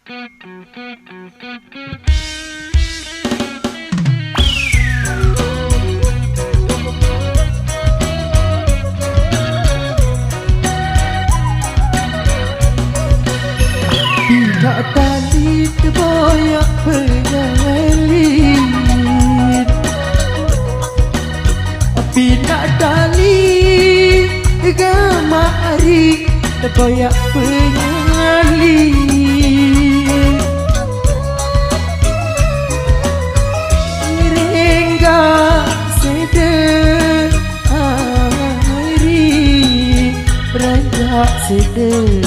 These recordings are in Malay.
Bila tali terboyak penyalit, bila tali gamari terboyak penyalit, rengga sedih hari beranjak sedih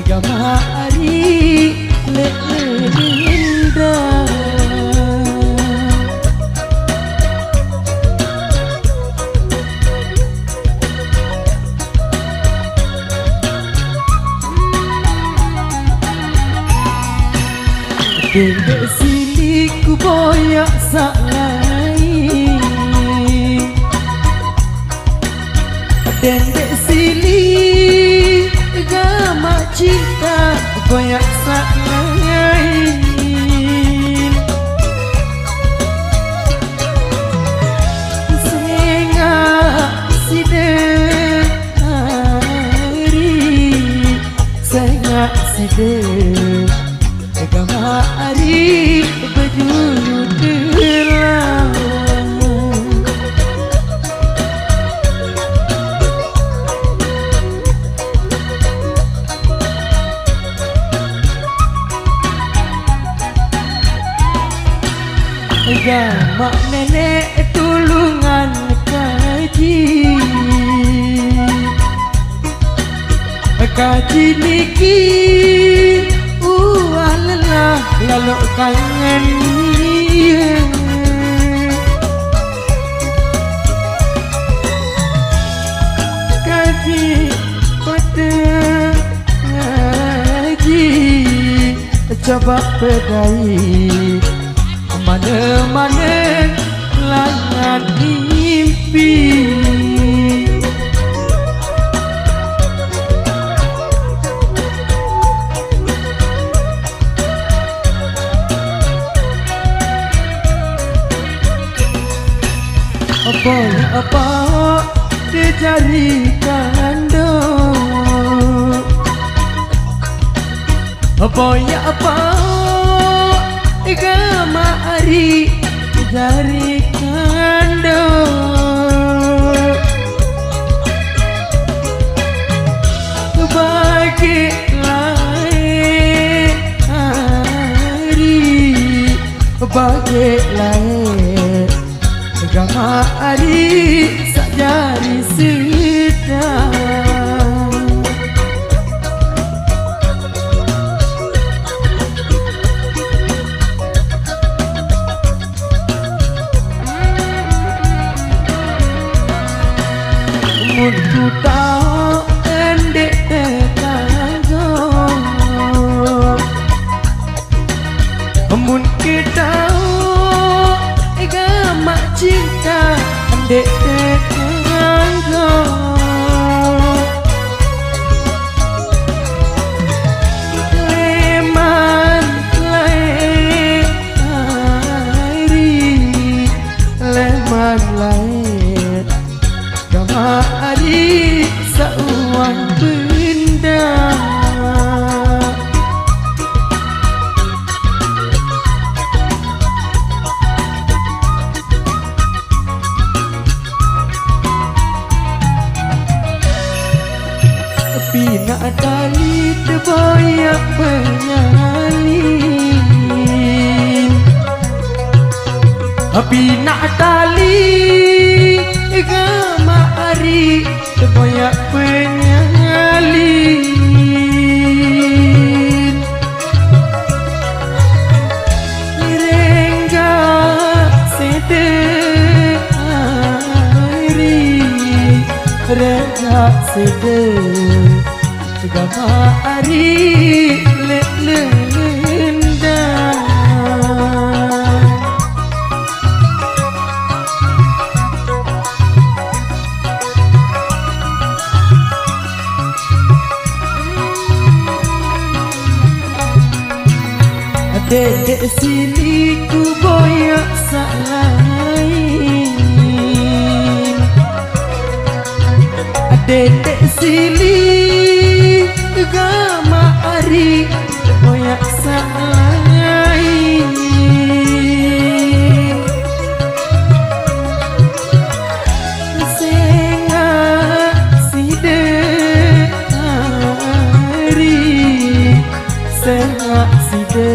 gamari indah. Dendek silik ku boyak salai, dendek silik gama cinta boyak salai, sehingga sideh hari, sehingga sideh gama hari berjulur terang. Gama nenek tulungan kaji, kaji niki lelah lalu kangen kaji pada ngaji coba pedai mana-mana langat mimpi. Apa dijadikan do, apa gama hari dijadikan do, bagi lain hari, bagi lain gama hari sajari sedang. Mun ku tahu endek tetangga, mun kita gama cinta dek tetangga, leman lain hari, leman lain gama hari sauan benda. Bina tali terboyak penyalin, bina tali gama hari terboyak penyalin, rengga sedih hari, rengga sedih gama hari lendah. Dedek sini ku boyak salain, dedek sini gama ari boyak salain. Senga side ari, senga side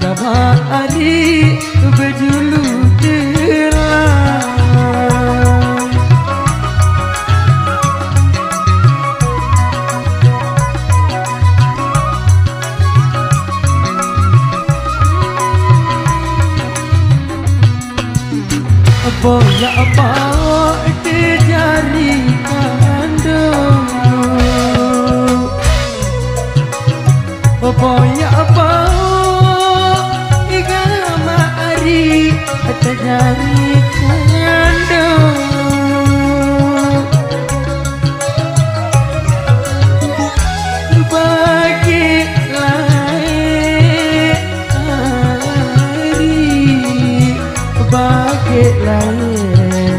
gama ari bejulu delang. Boya bawa di jari kandung, boya bawa igama ari di jari kandung. Bagi lain hari, bagi lain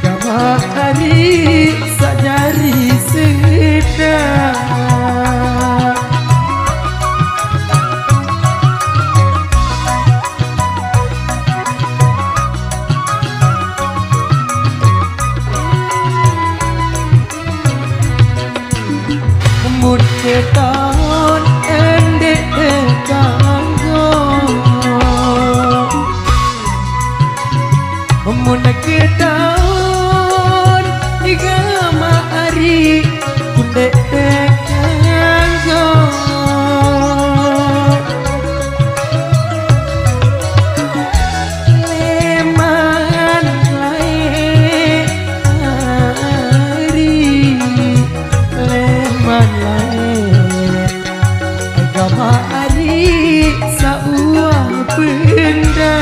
gama hari sajari sedang. Mut keton endek kanggo, mun keton igama ari kundek kanggo. Leman lae hari, leman gama ari sauah benda.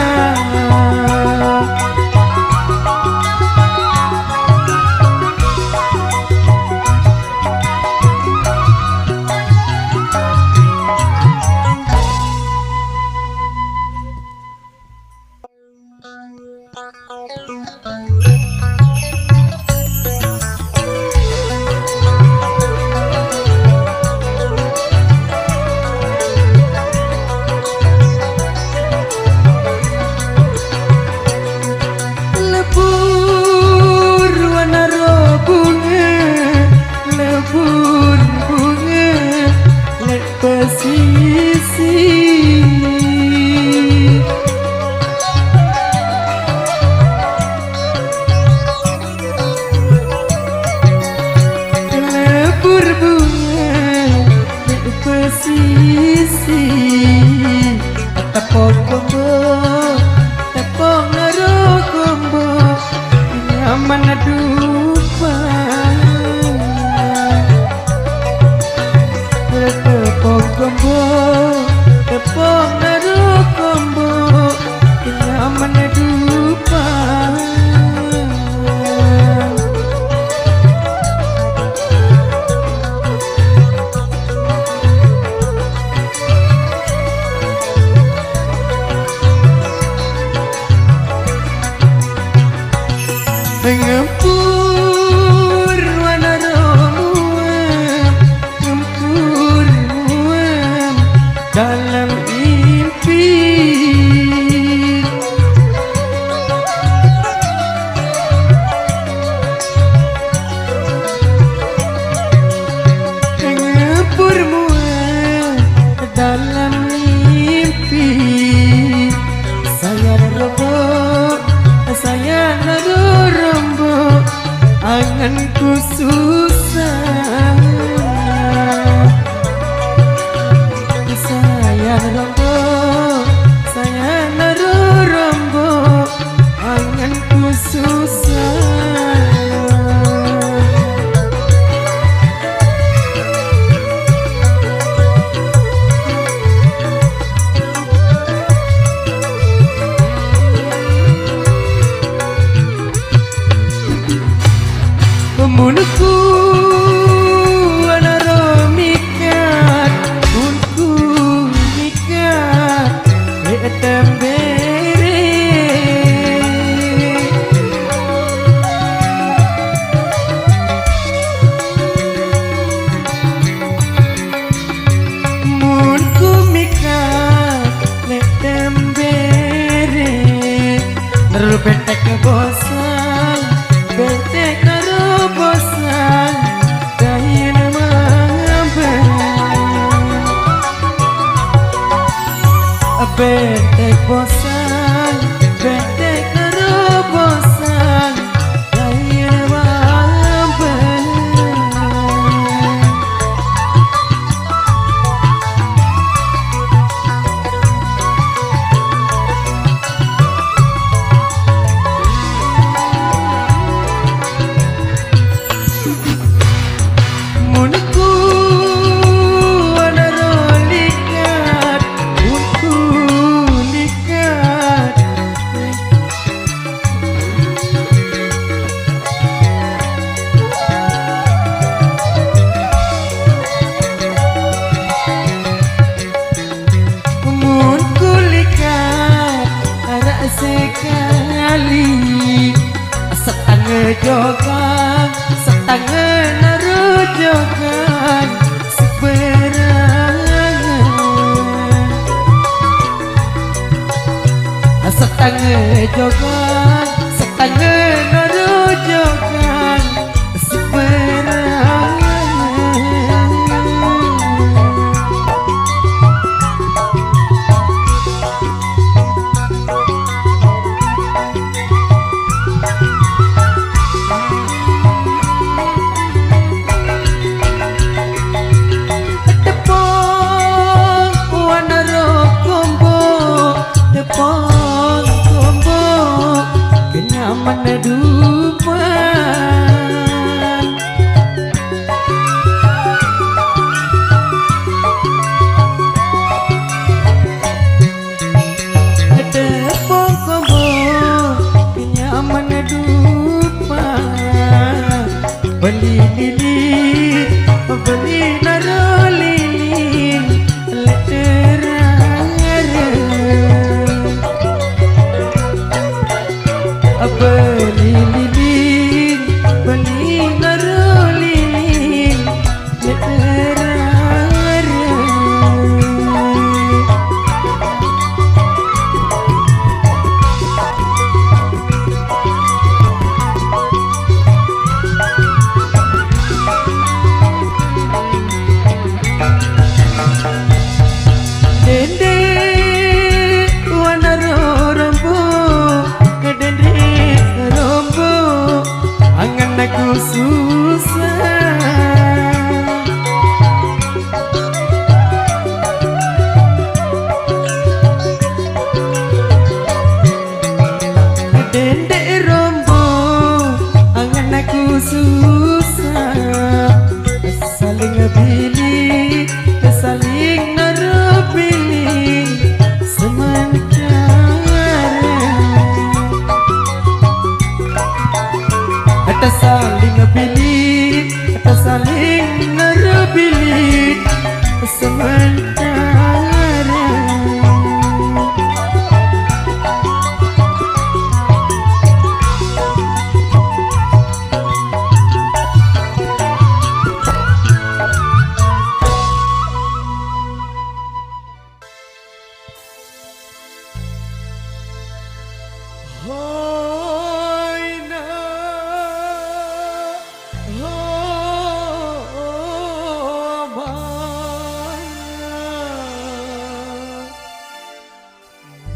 Tepung kombo, tepung naro kombo, nyaman dupa. Tepung kombo, tepung naro kombo, nyaman dupa. Ngempur warna romuam, ngempur muam dalam mimpi. Ngempur muam dalam mimpi. Saya robot, saya rombok, anganku susah. Saya Bentek bosan, bentek terobosan, lain wabah. Munku sekali setangga jogan setangga narujogan seberangan setangga jogan setangga narujogan seberangan. Mana dupan tepung kombo kenyaman dupan beli lilin beli naro lilin beli lilin, beli naruh lilin, dende warna rombo, dende rombo, angan aku susah. Dende rombo, angan aku susah. Saling pilih, saling naruh pilih sementara. Kita saling pilih, kita saling naruh pilih sementara.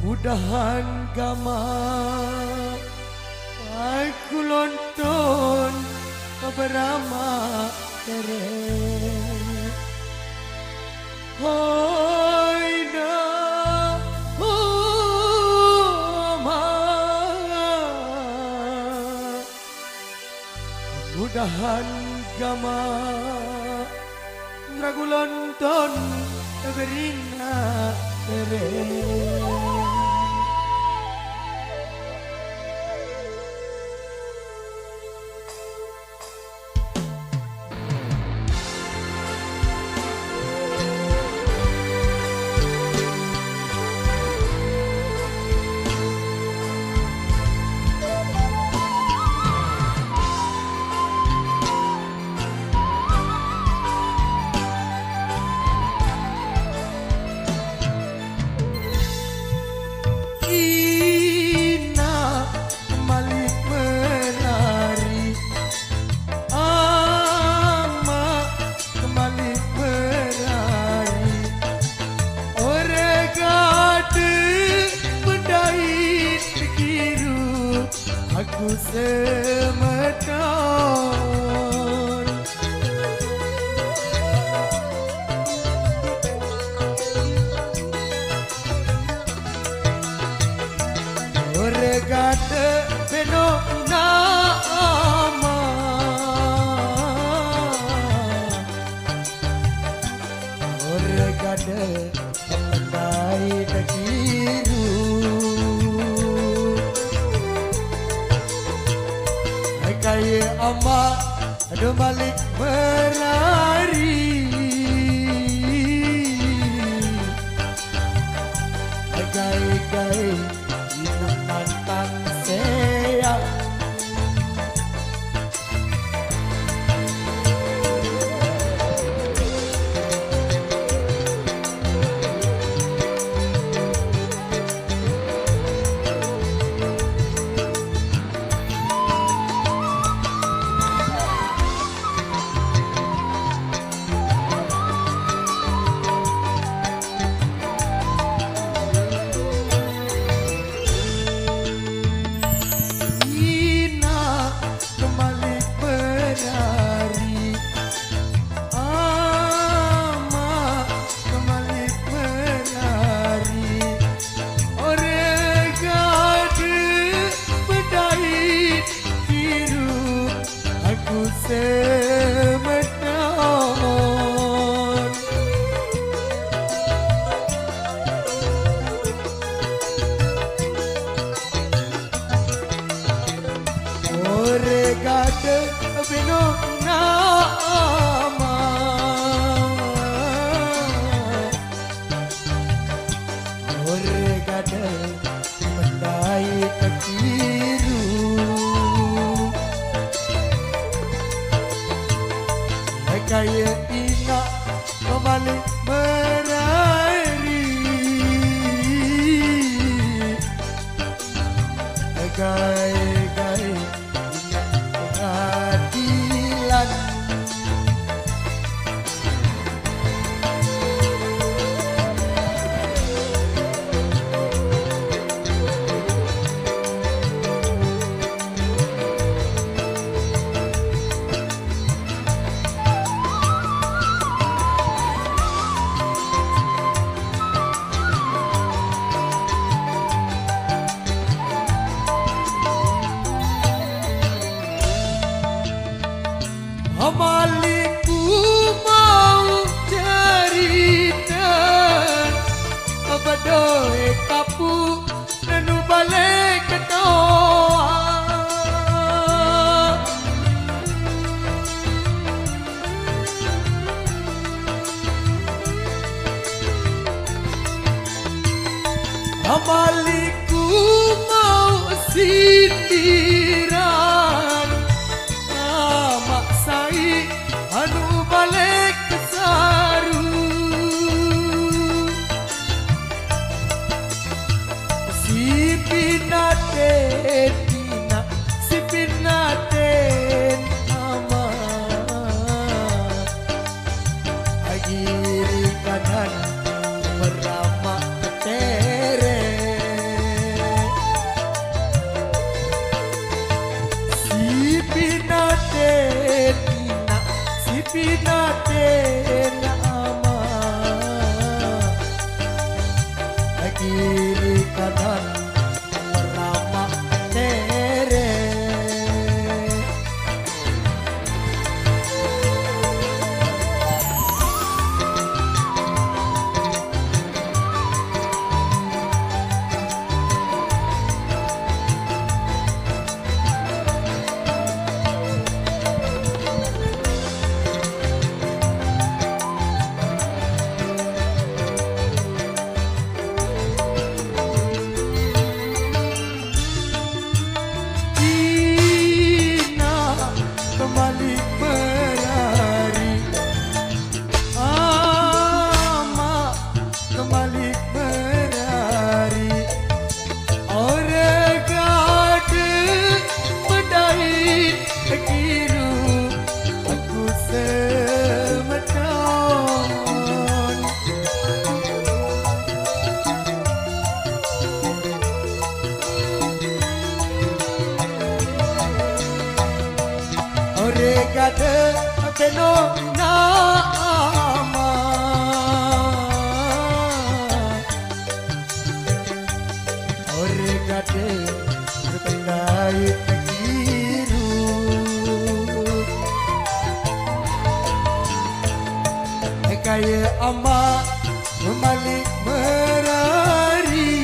Mudahan gama aku lonton berama keren. Hoi na mudahan gama ragu lonton berina keren. aku semedon. Regate beno nama regate pandai takiru kaya ama ada balik berlari gai-gai mantan saya semedon. Regate beno nama regate pandai takiru kaya ina kembali merari gai-gai pengadilan Amaliku mau cerita Abadoe kapu nanu balik ketoa Amaliku mau sindiran maksai anu balik kesaru si pinaten ama agiri kanan merama ketere si pinaten ama kiri kanan merama tere gade beno nama ore gade bertendai biru kaya ama memalik merari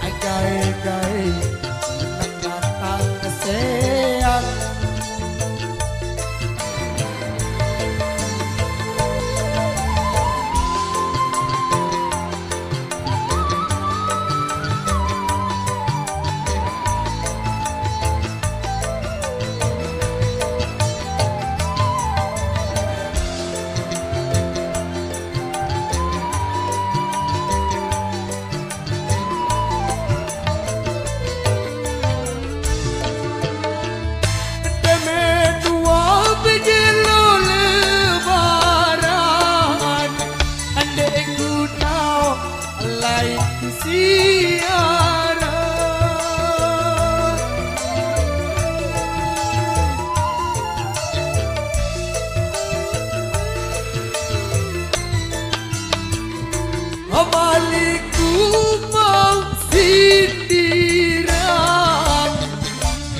agai-gai datang keseang Amaliku mau sindiran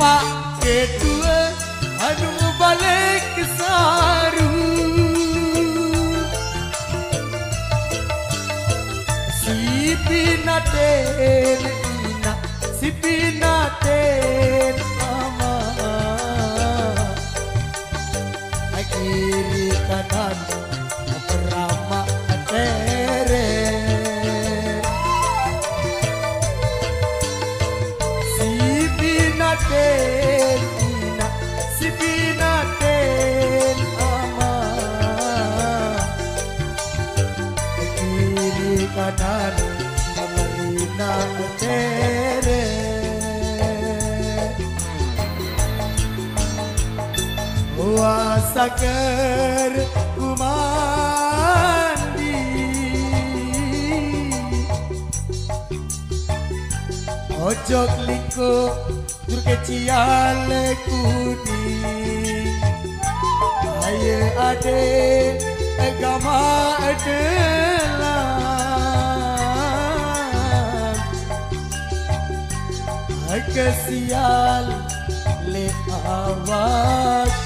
Pak Ketua anu balik ke saru Si pinaten ina si pinaten mama Kiri kanan berama tere Ina si pinaten ama kiri kanan memerina tere wasaker kumandi ojo kliko tur kecial kuning aye ade agama adelan kesial le awak